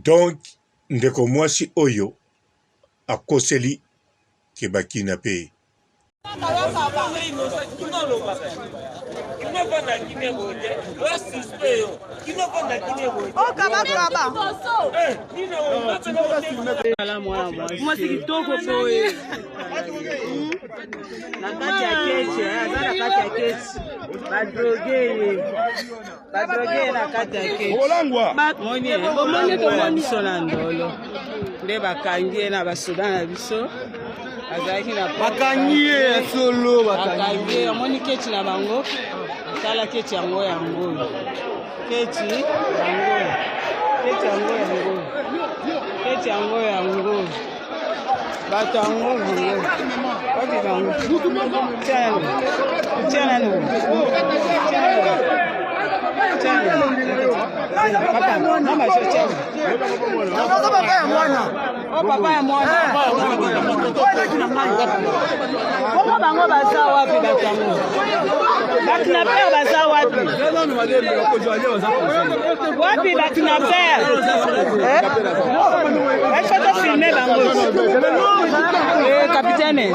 Donc ndeko mwasi oyo akoseli ke bakinape. Bakangiye solo bakangiye amoni keti na bango kala keti yango yango keti yango bato yango bato bango tiana papa mama chocha papa ya mwana Comment bango baza wapi batango? Bakinaper baza wapi? Wapi bakinaper? Est-ce que tu filmes bango? Capitaine.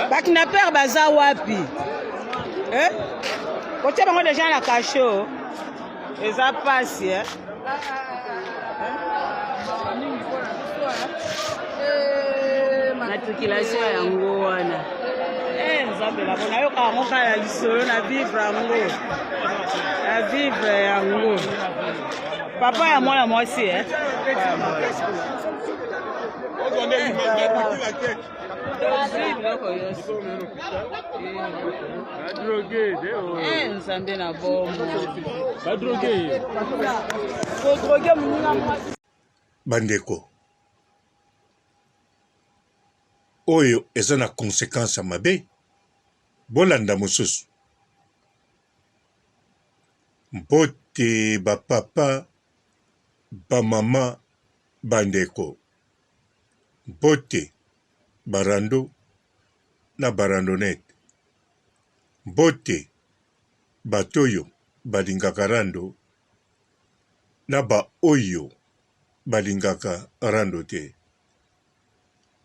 Bakinaper baza wapi? Côté bango déjà la cacho. Eza pasi matriculation yango wana nzambe labona yo kango kala lisolo na vivre yango papa ya mwana mwasi nzambe na bombo bandeko oyo eza na conséquence mabe bolanda mosusu mbote bapapa bamama bandeko mbote barando na barandonete mbote batoyo balingaka rando na ba oyo balingaka rando te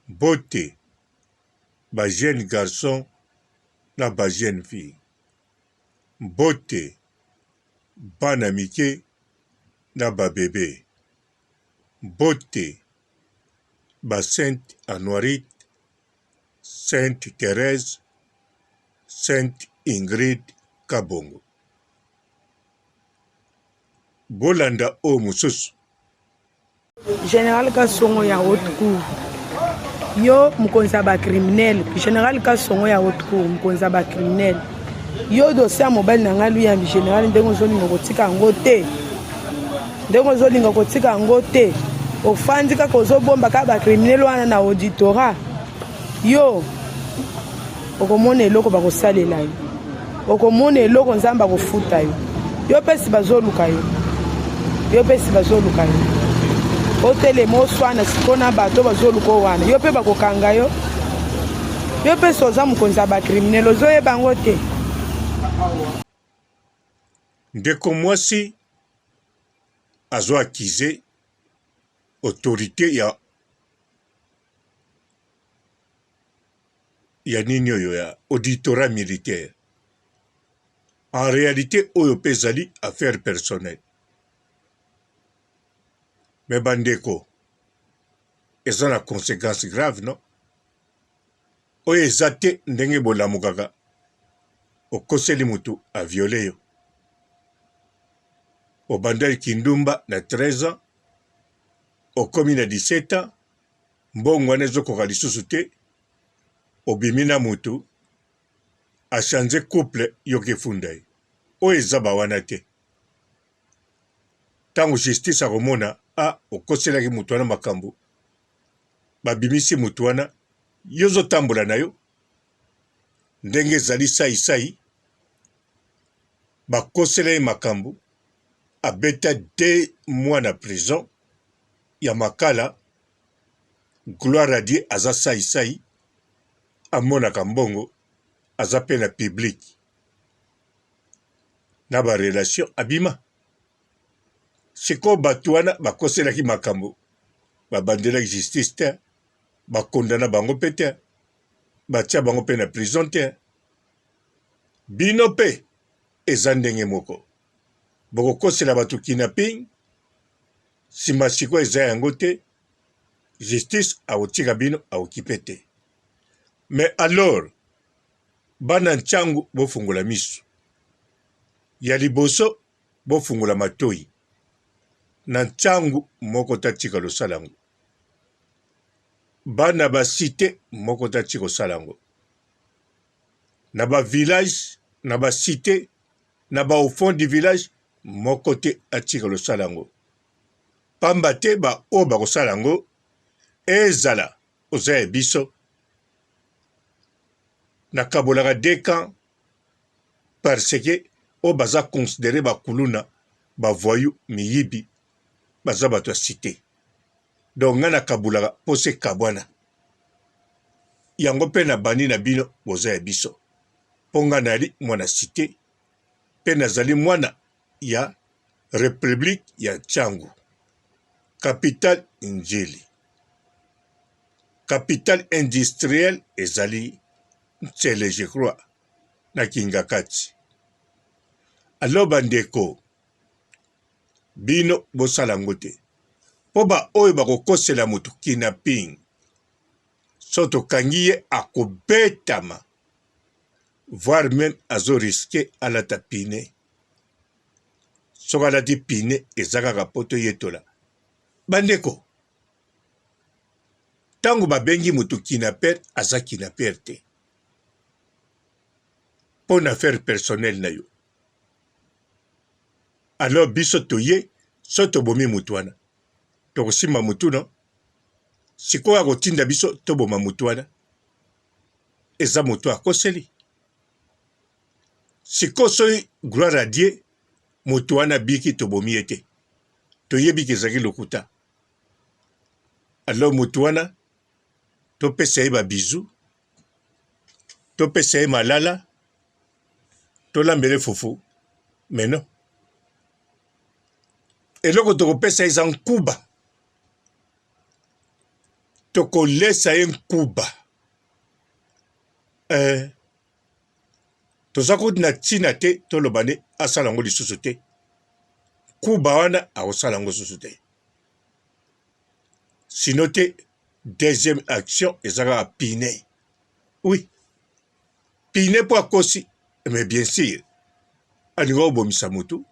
mbote ba jeune garçon na ba jeune fille mbote bana mike na ba bebe mbote ba Sainte Anoirite, Sainte Thérèse, Sainte Ingrid Kabongo. Bolanda o mususu. Général Kasongo ya haute cour. Yo mukonza ba criminel. Général Kasongo ya haute cour mukonza ba criminel. Yo dossier mobile nanga lui ya général ndengo zoli ngotika ngote. Ndengo zoli ngotika ngote. Ofandi kaka ozobomba ka ba criminel wana na auditorat. Yo okomona eloko bakosalela yo. Okomona eloko nzamba kofuta yo. Yo pesi bazoluka yo. Hotele moswana sikona bato bazoluka wana. Yo pe bakokanga yo. Yo pe soza mukonza ba criminel ozoye bango te. Ndeko mwasi azo akize autorité ya nini oyo ya auditorat militaire. En réalité oyo pezali affaire personnelle. Mais bandeko eza na conséquence grave non? Oyo eza te ndenge bolamukaka okoseli mutu a violé yo. Obandali kindumba na 13 ans okomi na 17 ans mbongo wana ezokoka lisusu te obimi na mutu achange couple yoki efunda ye oyo eza bawana te ntango justice akomona okoselaki mutu wana makambo babimisi mutu wana yo ozotambola na yo ndenge ezali sai bakosela ye makambo abeta 2 mois na prison ya makala gloire à Dieu aza sai amonaka mbongo aza mpe na public na barelation abima sikoyo bato wana bakoselaki makambo babandelaki justice te bakondana bango mpe te batia bango mpe na prison te bino mpe eza ndenge moko bokokosela bato kidnapping nsima sikoyo eza yango te justice akotika bino akokipe te mais alors bana ntsangu bofungola miso ya liboso bofungola matoyi na ntsangu moko tatika losala yango bana basite moko tatika kosala yango na bavillage na basite na ba au fond du village moko te atika losala yango pamba te baoyo bakosala yango ezala oza ya biso nakabolaka deux camps parce que oyo baza considéré bakuluna bavoyu miyibi baza bato ya cité donc nga nakabulaka mpo se kabwana yango mpe na bani na bino boza ya biso mpo nga nali mwana cité mpe nazali mwana ya république ya ntsangu capitale njeli capitale industrielle ezali ntsele je crois na kingakati alors bandeko bino bosala ngo te mpo baoyo bakokosela moto kidnapping so tokangi ye akobetama voire même azoriske alata pine soki alati pine eza kaka mpo toyetola bandeko ntango babengi moto kidnapper aza kidnapper te mpo na affaire personnel na yo alors biso toye so tobomi motu wana tokosimba motu no sikoyo akotinda biso toboma motu wana eza motu akoseli sikoyo soki gloire a Dieu motu wana biki tobomi ye te toyebi kezalaki lokuta alors motu wana topesa ye babizu topesa ye malala tolambele fufu mais non eloko tokopesa eza nkuba tokolesa ye nkuba toza kuti na ntina te toloba nde asala yango lisusu te nkuba wana akosala yango lisusu te sino te deuxième action eza kaka pine oui pine mpo akosi mais bien sûr alinga kobomisa motu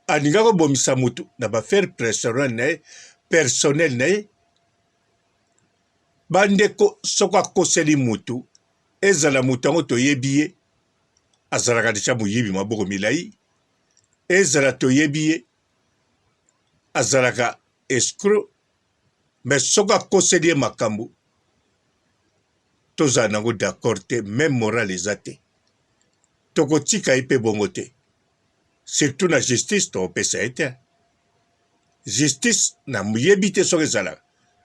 alinga kobomisa motu na bafaire personnel na ye bandeko soko akoseli motu ezala motu yango toyebi ye azalaka deja moyibi maboko milai ezala toyebi ye azalaka escroc mais soko akoseli ye makambo tozala nango d'accord te même moral eza te tokotika ye mpe bongo te surtout na justice tokopesa ye te justice nayebi te soki ezalaka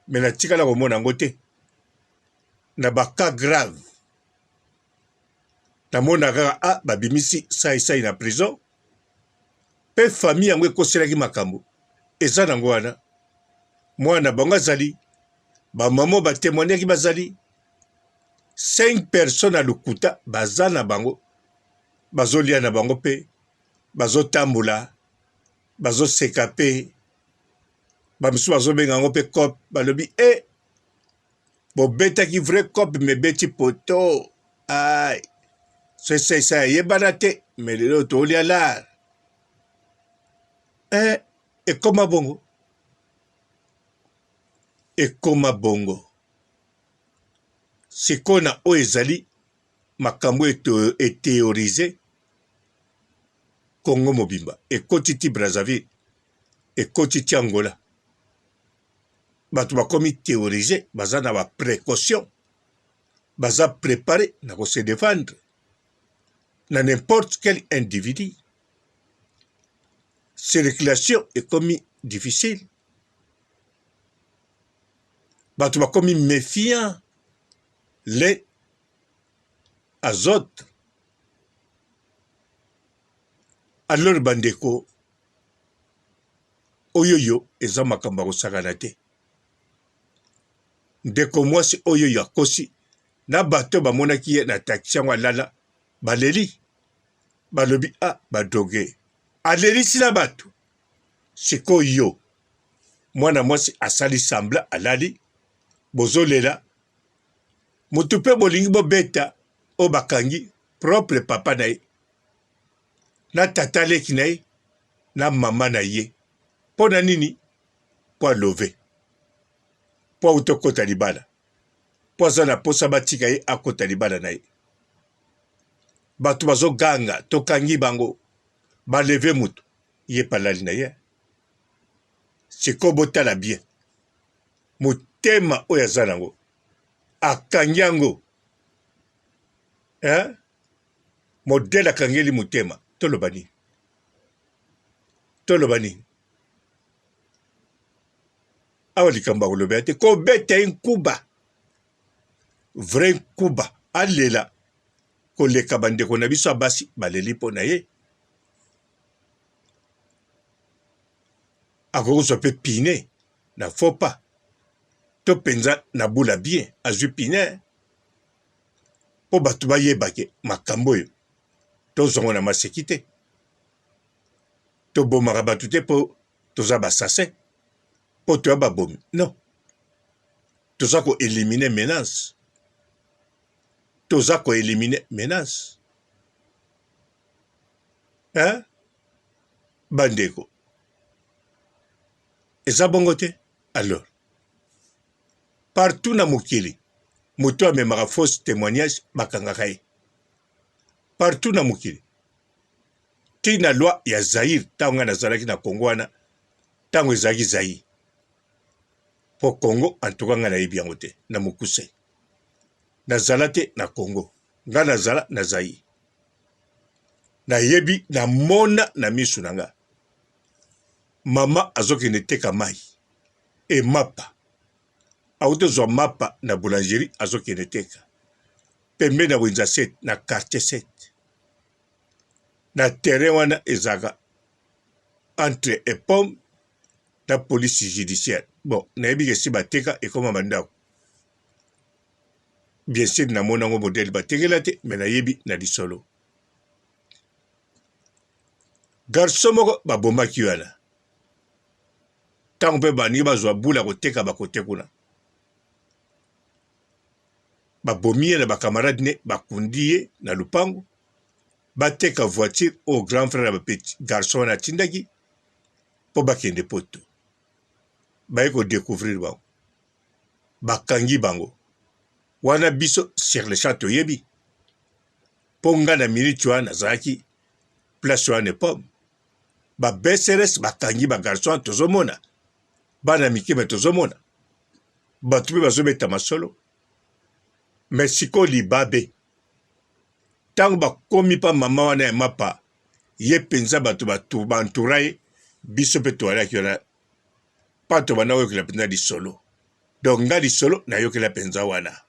me natikala komona yango te na baka grave namona kaka babimisi saisai na prison mpe famille yango ekoselaki makambo eza nango wana mwana bango azali bamamo batémoignaki bazali 5 personnes à lokuta baza na bango bazolia na bango mpe bazotambola bazoseka mpe bamisu bazobenga yango mpe cop balobi bobetaki vrai cop mebeti poto ai so esaisa eyebana te me lelo toolia lar ekoma bongo ekoma bongo sikoyo na oyo ezali makambo etheorise Congo mobimba ekoti ti Brazzaville ekoti ti Angola bato bakomi théorise baza na baprécaution baza préparé na kose défendre na n'importe quel individu circulation ekomi difficile bato bakomi méfiant l'un azote. Alors bandeko oyoyo eza makambo kosakana te. Ndeko mwasi oyoyo akosi na bato bamonaki ye na taxi yango alala baleli balobi badoge alelisi na bato sikoyo mwana mwasi asali sambla alali bozolela mutu mpe bolingi bobeta o bakangi propre papa na ye na tata leki na ye na mama na ye mpo na nini mpo alove mpo auti okota libala mpo aza na posa batika ye akota libala na ye bato bazoganga tokangi bango baleve mutu ye palali na ye siko botala bien motema oyo aza nango akangi yango modele akangeli motema toloba nini awa likambo akolobela te kobeta ye nkuba vrai nkuba alela koleka bandeko na biso abasi baleli mpo na ye akokozwa mpe pine na fopa to mpenza na bula bien azwi pine mpo bato bayebake makambo oyo tozongo na maseki te tobomaka bato te mpo toza basase mpo toya babomi non toza koelimine menace bandeko eza bongo te alors partout na mokili moto amemaka fausse témoignage bakangaka ye partout na mokili ti na loi ya Zaire ntango nga nazalaki na Congo wana ntango ezalaki Zaire mpo Congo antuka nga nayebi yango te na mokuse nazala te na Congo nga nazala na Zaire nayebi namona na misu na nga mama azokende teka mai emapa auti ozwa mapa na boulangerie azokende teka pembe na wenza 7 na quartier 7 na terrain wana ezaka entre epom na police judiciaire bon nayebi ke si bateka ekoma bandako bien sûr namona ngo modele batekela te me nayebi na lisolo garso moko babomaki wana ntango mpe baningi bazwa bula koteka bakote kuna babomi ye na bakamarade ne bakundi ye na lupango bateka voiture au grand frère ya bapeti garçon wana atindaki mpo bakende poto baye kodécouvrir bango bakangi bango wana biso sur le champ toyebi mpo nga na minute wana nazalaki place wana epome babeseres bakangi bagarçon tozomona bana mikebe tozomona bato mpe bazobeta masolo me siko libabe ntango bakomi mpa mama wana ya mapa ye mpenza bato bantura ye biso mpe toalaki wana mpa tobanda oyokela mpenza lisolo donc nga lisolo nayokela mpenza wana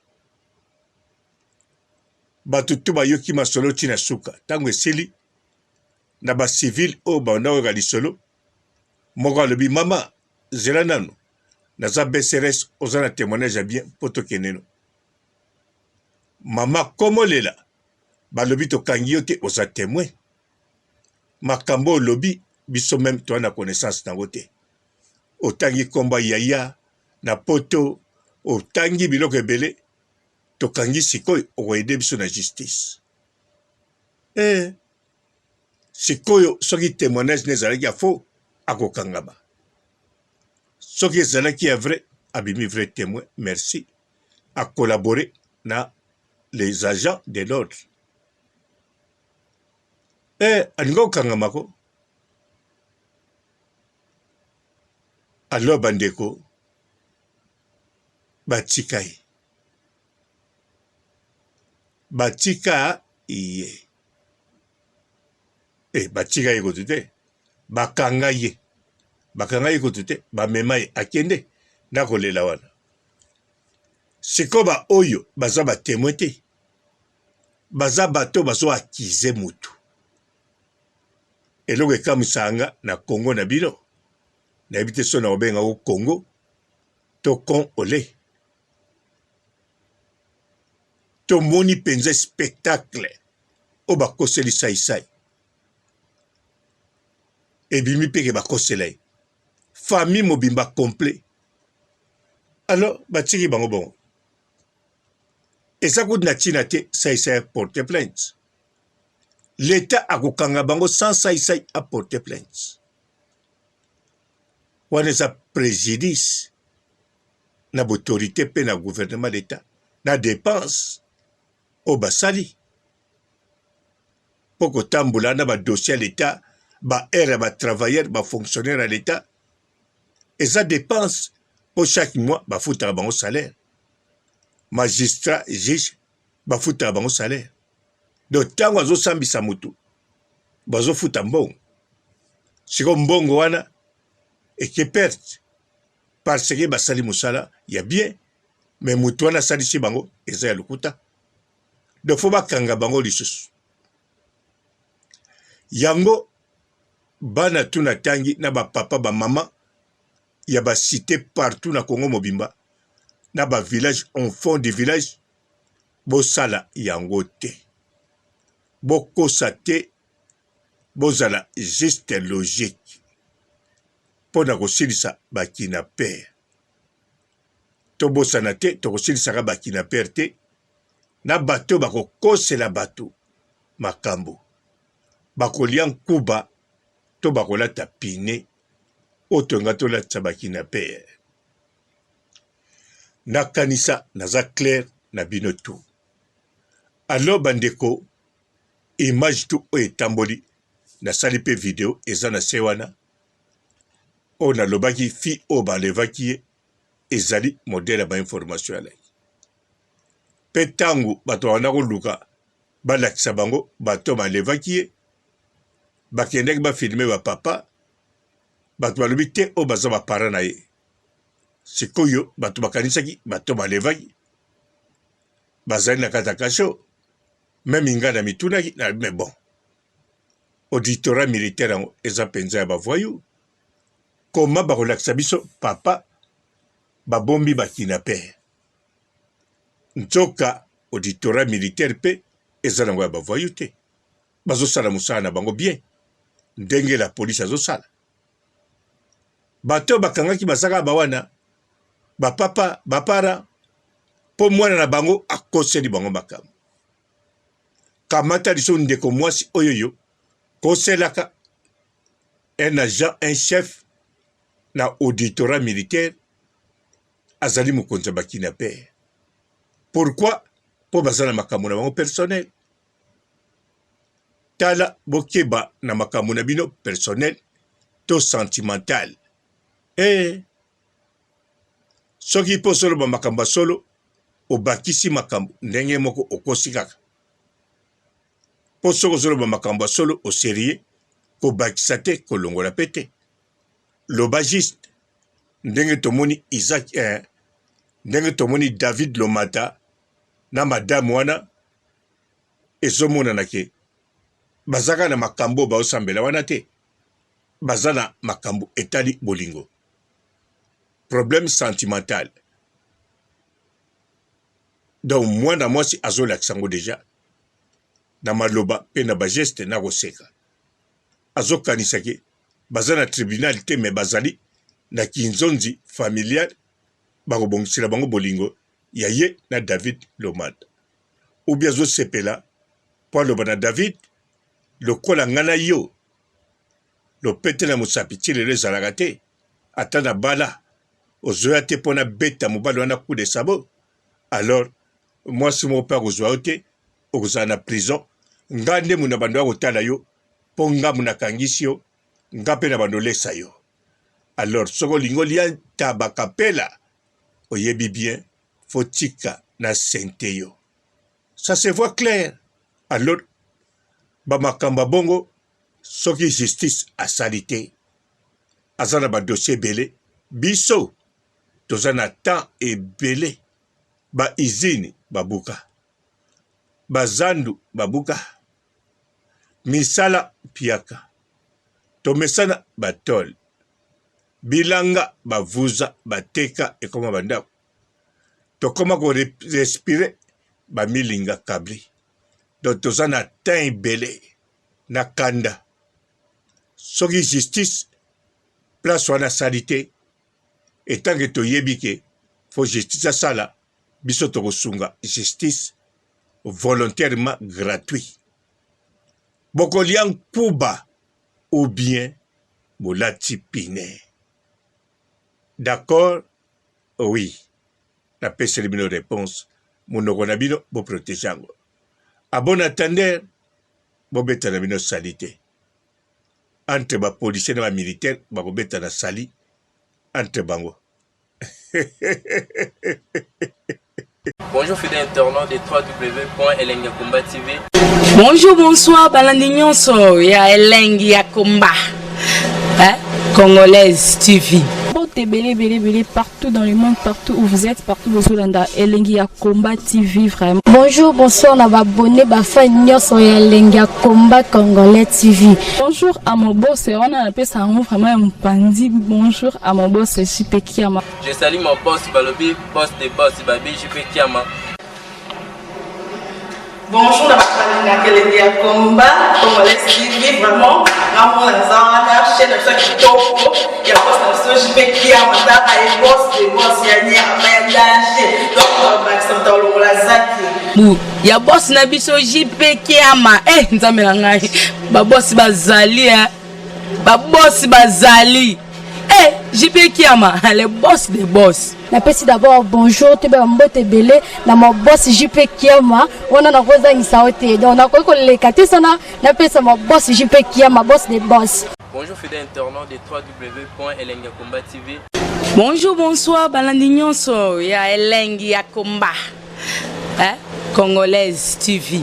bato to bayoki masolo ntina suka ntango esili na bacivile oyo banda oyoka lisolo moko alobi mama zela nano naza bcrs oza na témoignage ya bien mpo tokendeno mama komolela balobi tokangi yo te oza témoin makambo olobi biso meme toa na connaissance nango te otangi komba yaya na poto otangi biloko ebele tokangi sikoyo okoyede biso na justice sikoyo soki témoignage ne ezalaki ya faux akokangama soki ezalaki ya vrai abimi vrai témoin merci a collaborer na les agents de l'ordre alinga kokangamako alors bandeko batika ye batika ye batika ye kotu te bakanga ye kotu te bamema ye akende na kolela wana siko ba oyo baza batémoin te baza bato bazo akize mutu eloko ekamisanga na Congo na bino nayebi te so na obenga ko Congo to Congolais tomoni penza spectacle o bakoseli saisai ebimi peke bakosela ye famille mobimba complet alors batiki bango bongo eza kuti na ntina te saisai porte plainte l'État akokanga bango sans saisai porte plainte wana eza préjudice na autorité pe na gouvernement d'État na dépense o basali po kotambola na badossier ya l'État ba-aire ya batravailleur bafonctionnaire ya l'État eza dépense po chaque mois bafutaka bango salaire magistrat juge bafutaka bango salaire donc ntango azosambisa mutu bazofuta mbongo siko mbongo wana eke perte parce que basali mosala ya bien mais mutu wana asalisi bango eza ya lokuta donc fo bakanga bango lisusu yango bana tuna tangi na bapapa bamama ya basite partout na Congo mobimba na bavillage en fond de village bosala yango te bokosa te bozala juste logique mpona kosilisa bakinaper tobosana te tokosilisaka bakinaper te na bato bakokosela bato makambo bakolia nkuba to bakolata pine otonga tolatisa bakinaper nakanisa naza clair na bino tu alors bandeko image tu oyo etamboli nasali mpe video eza na se wana oyo nalobaki fi oyo balevaki ye ezali modele ya bainformation alai mpe ntango bato banda koluka balakisa bango bato balevaki ye bakendaki bafilme bapapa bato balobi te oyo baza bapara na ye sikoyo bato bakanisaki bato balevaki bazali na kati ya kasho meme ngai na mitunaki na mais bon auditorat militaire yango eza mpenza ya bavoyu koma bakolakisa biso papa babombi bakinaper nzoka auditorat militaire mpe eza nango ya bavoyu te bazosala mosala na bango bien ndenge la polisi azosala bato bakangaki basaka bawana bapapa bapara mpo mwana na bango akoseli bango makambo kamata liso ndeko mwasi oyoyo koselaka un agent un chef na auditorat militaire azali mokonzi ya bakinaper pourquoi mpo baza na makambo na bango personnel tala bokeba na makambo na bino personnel to sentimental soki mpo soloba makambo ya solo obakisi makambo ndenge moko okosi kaka mpo soki ozoloba makambo ya solo oserie kobakisa te kolongola mpe te loba juste ndenge tomoni Isaac ndenge tomoni David Lomata na madame wana ezomonana ke bazaka na makambo baosambela wana te baza na makambo etali bolingo problème sentimental donc mwana mwasi azolakisa ngo deja na maloba mpe na bageste na koseka azokanisa ke baza na tribunal te me bazali na kinzonzi familial bakobongisela bango bolingo ya ye na David Lomata ubi azosepela mpo aloba na David lokola nga na yo lopete na mosapi ti lelo ezalaka te ata na bala ozoya te mpo na beta mobali wana coup de sabot alors mwasi moko mpe akozwa yo te okozala na prison nga nde muna bando ya kotala yo mpo nga muna kangisi yo nga mpe na bando olesa yo alors soko olingi olia tabakapela oyebi bien fo tika na sente yo ça se voit clair alors bamakambo bongo soki justice asali te aza na badossier ebele biso toza na temps ebele baizine babuka bazandu babuka misala piaka tomesana batol bilanga bavuza bateka ekoma bandako tokoma ko respire bamilinga kabli donc toza na temps ebele na kanda soki justice place wana asali te etanke toyebi ke fo justice asala biso tokosunga justice volontairement gratuit bokolia nkuba ou bien bolati pine d'accord oui napeseli bino réponse monoko na bino boprotege yango a bon attendeur bobetana bino sali te entre bapolisier na bamilitaire bakobetana sali entre bango. Bonjour fidèles internautes de www.elengiakomba TV. Bonjour, bonsoir, balandi nyonso ya Elengi ya Komba, Congolaise TV. Belé partout dans le monde, partout où vous êtes, partout où vous êtes, Elengi ya Komba TV vraiment. Bonjour, bonsoir, on va abonner bafa nyonso ya Elengi ya Komba Congolais TV. Bonjour à mon boss, on a appelé ça vraiment un pandi. Bonjour à mon boss, JP Kiama. Je salue mon boss Balobi, boss de boss Babi, JP Kiama. Bonjour na bakali na Elengi ya Komba Congolais TV vraiment ngamo na zana chaîne de kitoko ya boss na JP Kiama ta ay boss de boss ya nya amandaje donc bakisanta longola zaki ya boss na biso JP Kiama nzambe na ngai ba boss bazali ba boss bazali JP Kiama le boss des boss. Napesi d'abord bonjour tebe mbote belé na mo boss JP Kiama wana na koza ngisaote donc na ko lekati sana napesa mo boss JP Kiama boss des boss. Bonjour fidèles internautes de www.elengiakomba TV. Bonjour, bonsoir, balandi nyonso ya Elengi ya Komba, Congolaise TV.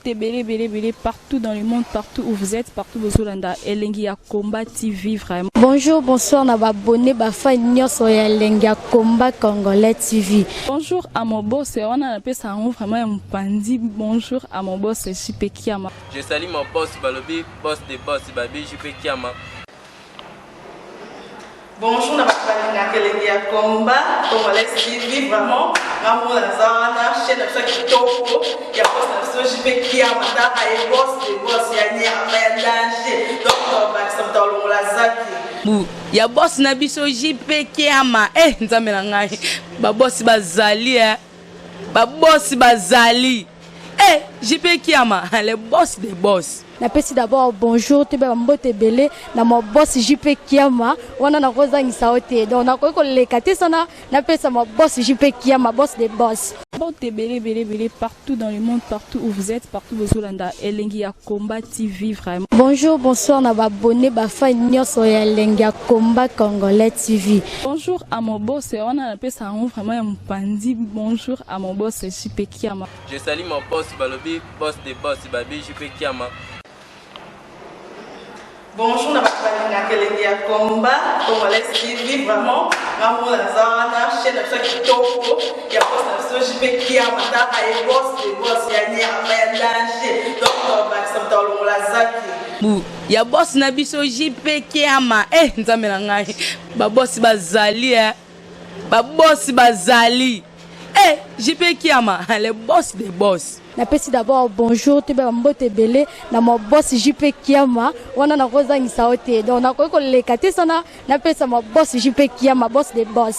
Belé partout dans le monde, partout où vous êtes, partout où vous êtes, Elengi ya Komba TV vraiment. Bonjour, bonsoir, on va abonner bafa nyonso ya Elengi ya Komba Congolais TV. Bonjour à mon boss, on a appelé ça vraiment un pandi. Bonjour à mon boss JP Kiama. Je salue mon boss Balobi, boss de boss Babi, JP Kiama. Bonjour na bakali na Elengi ya Komba Congolais TV vraiment ngamo na zana chaîne de kitoko ya boss na JP Kiama ta ay boss de boss ya nya amandaje donc bakisanta longola zaki ya boss na biso JP Kiama nzambe na ngai ba boss bazali ba boss bazali JP Kiama le boss des boss. Napesi d'abord bonjour tebe mbote belé na mo boss JP Kiama wana na koza ngisaote donc na ko lekati sana napesa mo boss JP Kiama boss des boss. Belé partout dans le monde, partout où vous êtes, partout où vous êtes, Elengi ya Komba TV vraiment. Bonjour, bonsoir, on va abonner bafa nyonso ya Elengi ya Komba Congolais TV. Bonjour à mon boss, on a appelé ça vraiment un pandi. Bonjour à mon boss JP Kiama. Je salue mon boss Balobi, boss de boss Babi, JP Kiama. Bonjour na bakali na Elengi ya Komba Congolais TV vraiment ngamo na zana chaîne de kitoko ya boss na JP Kiama ta ay boss de boss ya nya amandaje donc bakisanta longola zaki ya boss na biso JP Kiama nzambe na ngai ba boss bazali ba boss bazali JP Kiama le boss des boss. Napesi d'abord bonjour tebe mbote belé na mo boss JP Kiama wana na koza ngisaote donc na ko lekati sana napesa mo boss JP Kiama boss des boss.